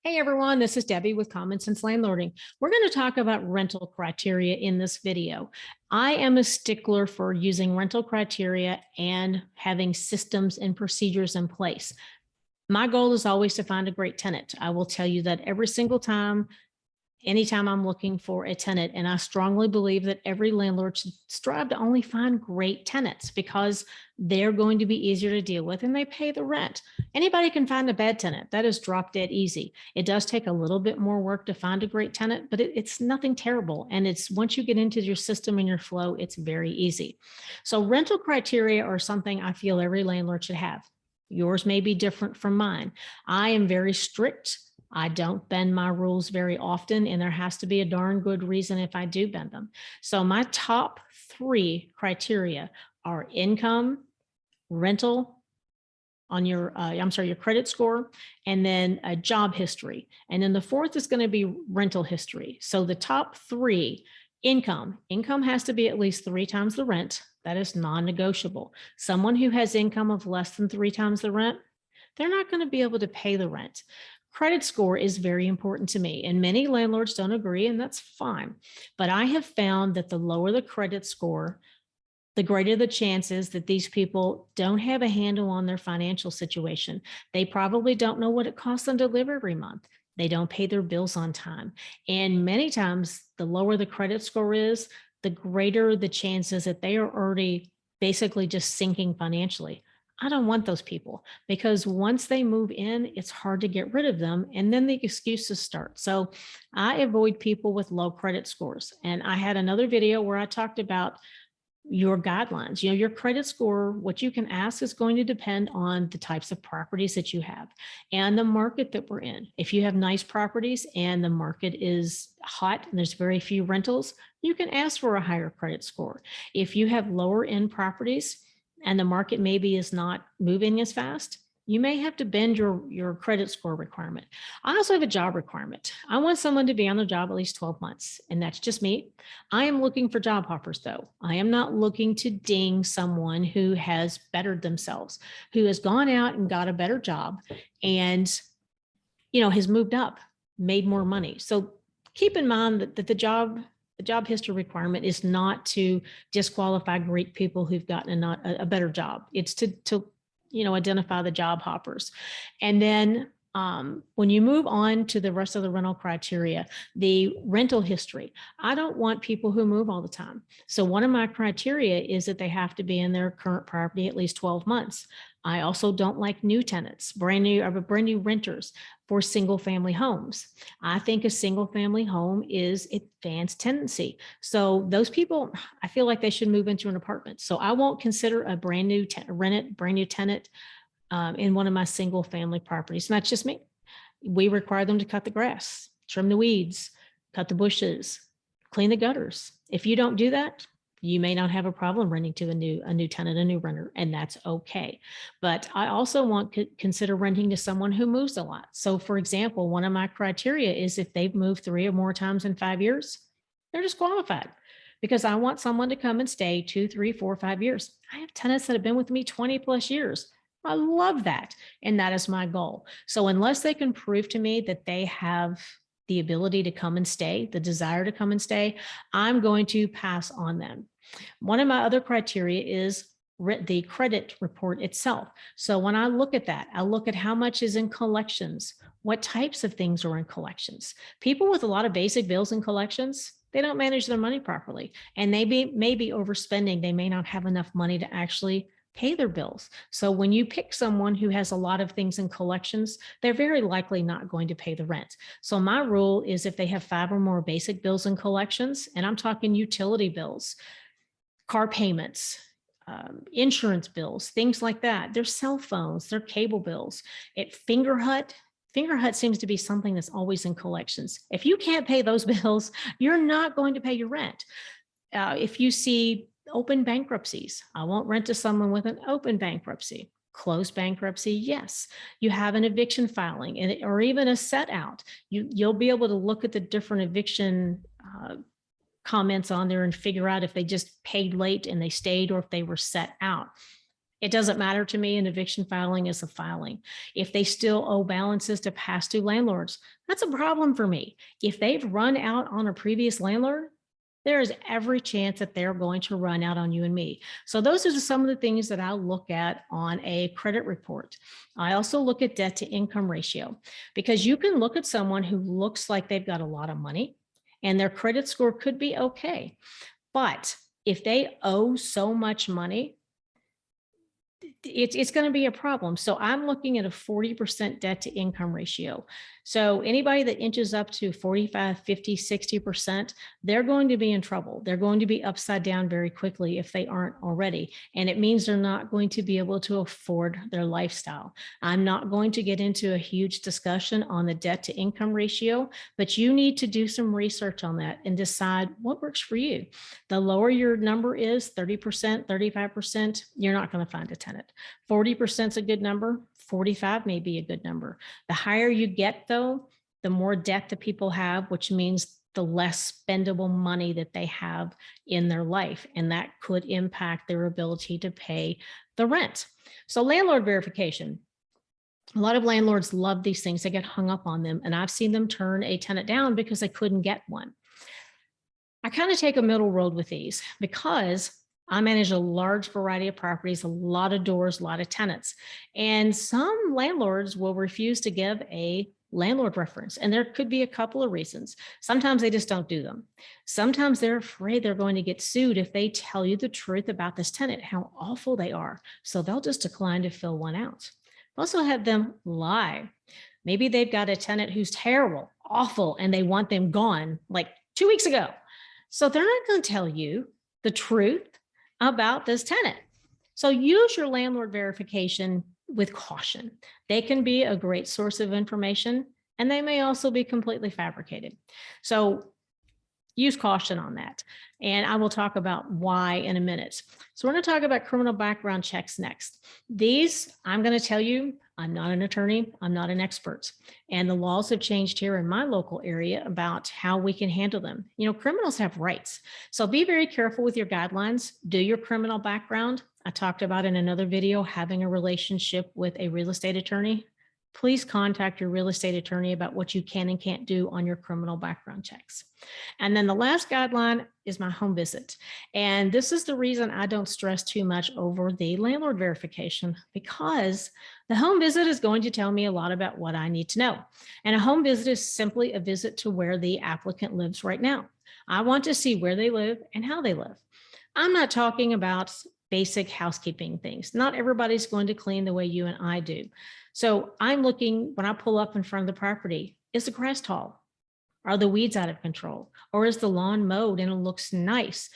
Hey everyone, this is Debbie with Commonsense Landlording. We're going to talk about rental criteria in this video. I am a stickler for using rental criteria and having systems and procedures in place. My goal is always to find a great tenant. I will tell you that every single time, anytime I'm looking for a tenant, and I strongly believe that every landlord should strive to only find great tenants because they're going to be easier to deal with and they pay the rent. Anybody can find a bad tenant. That is drop dead easy. It does take a little bit more work to find a great tenant, but it's nothing terrible. And it's once you get into your system and your flow, it's very easy. So rental criteria are something I feel every landlord should have. Yours may be different from mine. I am very strict. I don't bend my rules very often, and there has to be a darn good reason if I do bend them. So my top three criteria are income, rental on your, your credit score, and then a job history. And then the fourth is going to be rental history. So the top three, income has to be at least 3 times the rent. That is non-negotiable. Someone who has income of less than 3 times the rent, they're not going to be able to pay the rent. Credit score is very important to me, and many landlords don't agree, and that's fine. But I have found that the lower the credit score, the greater the chances that these people don't have a handle on their financial situation. They probably don't know what it costs them to live every month. They don't pay their bills on time. And many times, the lower the credit score is, the greater the chances that they are already basically just sinking financially. I don't want those people because once they move in, it's hard to get rid of them. And then the excuses start. So I avoid people with low credit scores. And I had another video where I talked about your guidelines. Your credit score, what you can ask is going to depend on the types of properties that you have and the market that we're in. If you have nice properties and the market is hot and there's very few rentals, you can ask for a higher credit score. If you have lower end properties and the market maybe is not moving as fast, you may have to bend your credit score requirement. I also have a job requirement. I want someone to be on the job at least 12 months, and that's just me. I am looking for job hoppers, though. I am not looking to ding someone who has bettered themselves, who has gone out and got a better job and, has moved up, made more money. So keep in mind that the job history requirement is not to disqualify great people who've gotten a better job. It's to identify the job hoppers. And then when you move on to the rest of the rental criteria, the rental history, I don't want people who move all the time. So one of my criteria is that they have to be in their current property at least 12 months. I also don't like new tenants, brand new renters for single family homes. I think a single family home is advanced tenancy. So those people, I feel like they should move into an apartment. So I won't consider a brand new tenant in one of my single family properties. And that's just me. We require them to cut the grass, trim the weeds, cut the bushes, clean the gutters. If you don't do that, you may not have a problem renting to a new tenant, a new renter, and that's okay. But I also want to consider renting to someone who moves a lot. So for example, one of my criteria is if they've moved 3 or more times in 5 years, they're disqualified because I want someone to come and stay 2, 3, 4, 5 years. I have tenants that have been with me 20 plus years. I love that. And that is my goal. So unless they can prove to me that they have the ability to come and stay, the desire to come and stay, I'm going to pass on them. One of my other criteria is the credit report itself. So when I look at that, I look at how much is in collections, what types of things are in collections. People with a lot of basic bills in collections, they don't manage their money properly, and they may be overspending. They may not have enough money to actually pay their bills. So when you pick someone who has a lot of things in collections, they're very likely not going to pay the rent. So my rule is if they have 5 or more basic bills in collections, and I'm talking utility bills, car payments, insurance bills, things like that, their cell phones, their cable bills. At Fingerhut seems to be something that's always in collections. If you can't pay those bills, you're not going to pay your rent. If you see open bankruptcies, I won't rent to someone with an open bankruptcy. Closed bankruptcy, yes. You have an eviction filing or even a set out. You'll be able to look at the different eviction comments on there and figure out if they just paid late and they stayed or if they were set out. It doesn't matter to me. An eviction filing is a filing. If they still owe balances to past due landlords, that's a problem for me. If they've run out on a previous landlord, there is every chance that they're going to run out on you and me. So those are some of the things that I'll look at on a credit report. I also look at debt to income ratio, because you can look at someone who looks like they've got a lot of money and their credit score could be okay. But if they owe so much money, it's going to be a problem. So I'm looking at a 40% debt to income ratio. So anybody that inches up to 45, 50, 60%, they're going to be in trouble. They're going to be upside down very quickly if they aren't already. And it means they're not going to be able to afford their lifestyle. I'm not going to get into a huge discussion on the debt to income ratio, but you need to do some research on that and decide what works for you. The lower your number is, 30%, 35%, you're not going to find a tenant. 40% is a good number. 45 may be a good number. The higher you get, though, the more debt that people have, which means the less spendable money that they have in their life. And that could impact their ability to pay the rent. So landlord verification. A lot of landlords love these things. They get hung up on them. And I've seen them turn a tenant down because they couldn't get one. I kind of take a middle road with these because I manage a large variety of properties, a lot of doors, a lot of tenants. And some landlords will refuse to give a landlord reference. And there could be a couple of reasons. Sometimes they just don't do them. Sometimes they're afraid they're going to get sued if they tell you the truth about this tenant, how awful they are. So they'll just decline to fill one out. Also have them lie. Maybe they've got a tenant who's terrible, awful, and they want them gone like 2 weeks ago. So they're not going to tell you the truth about this tenant. So use your landlord verification with caution. They can be a great source of information, and they may also be completely fabricated. So use caution on that. And I will talk about why in a minute. So we're going to talk about criminal background checks next. These, I'm going to tell you, I'm not an attorney, I'm not an expert. And the laws have changed here in my local area about how we can handle them. You know, criminals have rights. So be very careful with your guidelines. Do your criminal background. I talked about in another video, having a relationship with a real estate attorney. Please contact your real estate attorney about what you can and can't do on your criminal background checks. And then the last guideline is my home visit. And this is the reason I don't stress too much over the landlord verification, because the home visit is going to tell me a lot about what I need to know. And a home visit is simply a visit to where the applicant lives right now. I want to see where they live and how they live. I'm not talking about basic housekeeping things. Not everybody's going to clean the way you and I do. So I'm looking, when I pull up in front of the property, is the grass tall? Are the weeds out of control? Or is the lawn mowed and it looks nice?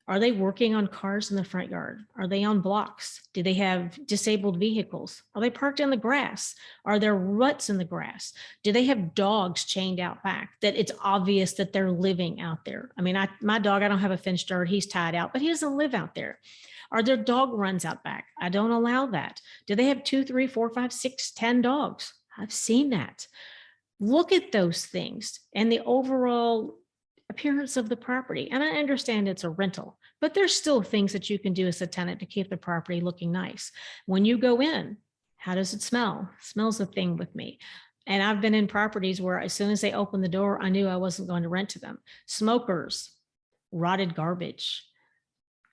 Are they working on cars in the front yard? Are they on blocks? Do they have disabled vehicles? Are they parked in the grass? Are there ruts in the grass? Do they have dogs chained out back that it's obvious that they're living out there? I mean, my dog, I don't have a fenced yard. He's tied out, but he doesn't live out there. Are there dog runs out back? I don't allow that. Do they have 2, 3, 4, 5, 6, 10 dogs? I've seen that. Look at those things and the overall appearance of the property. And I understand it's a rental, but there's still things that you can do as a tenant to keep the property looking nice. When you go in, how does it smell? Smells a thing with me. And I've been in properties where as soon as they opened the door, I knew I wasn't going to rent to them. Smokers, rotted garbage,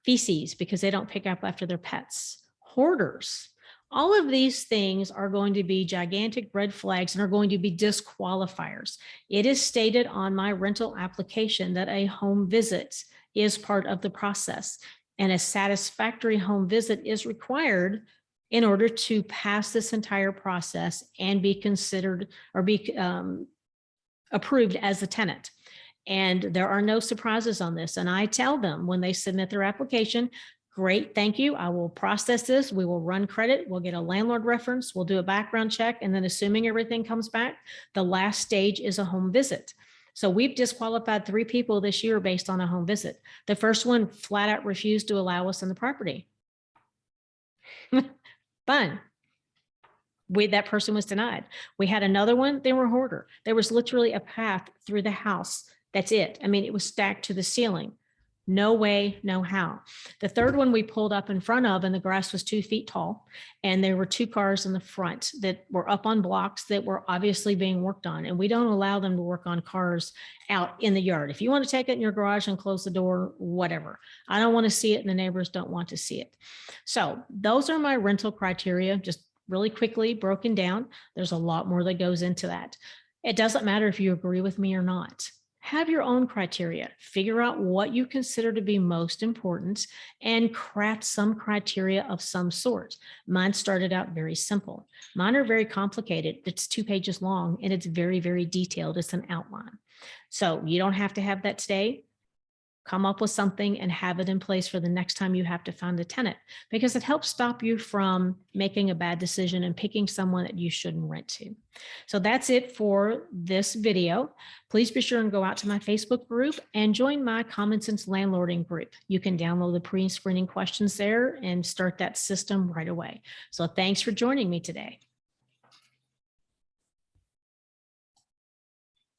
feces because they don't pick up after their pets, hoarders. All of these things are going to be gigantic red flags and are going to be disqualifiers. It is stated on my rental application that a home visit is part of the process, and a satisfactory home visit is required in order to pass this entire process and be considered or be approved as a tenant. And there are no surprises on this. And I tell them when they submit their application, great, thank you. I will process this. We will run credit. We'll get a landlord reference. We'll do a background check. And then assuming everything comes back, the last stage is a home visit. So we've disqualified 3 people this year based on a home visit. The first one flat out refused to allow us in the property. Fun. That person was denied. We had another one, they were a hoarder. There was literally a path through the house. That's it. I mean, it was stacked to the ceiling. No way, no how. The third one we pulled up in front of, and the grass was 2 feet tall, and there were 2 cars in the front that were up on blocks that were obviously being worked on. And we don't allow them to work on cars out in the yard. If you want to take it in your garage and close the door, whatever. I don't want to see it, and the neighbors don't want to see it. So those are my rental criteria, just really quickly broken down. There's a lot more that goes into that. It doesn't matter if you agree with me or not. Have your own criteria, figure out what you consider to be most important, and craft some criteria of some sort. Mine started out very simple. Mine are very complicated. It's 2 pages long and it's very, very detailed. It's an outline. So you don't have to have that today. Come up with something and have it in place for the next time you have to find a tenant, because it helps stop you from making a bad decision and picking someone that you shouldn't rent to. So that's it for this video. Please be sure and go out to my Facebook group and join my Commonsense Landlording group. You can download the pre-screening questions there and start that system right away. So thanks for joining me today.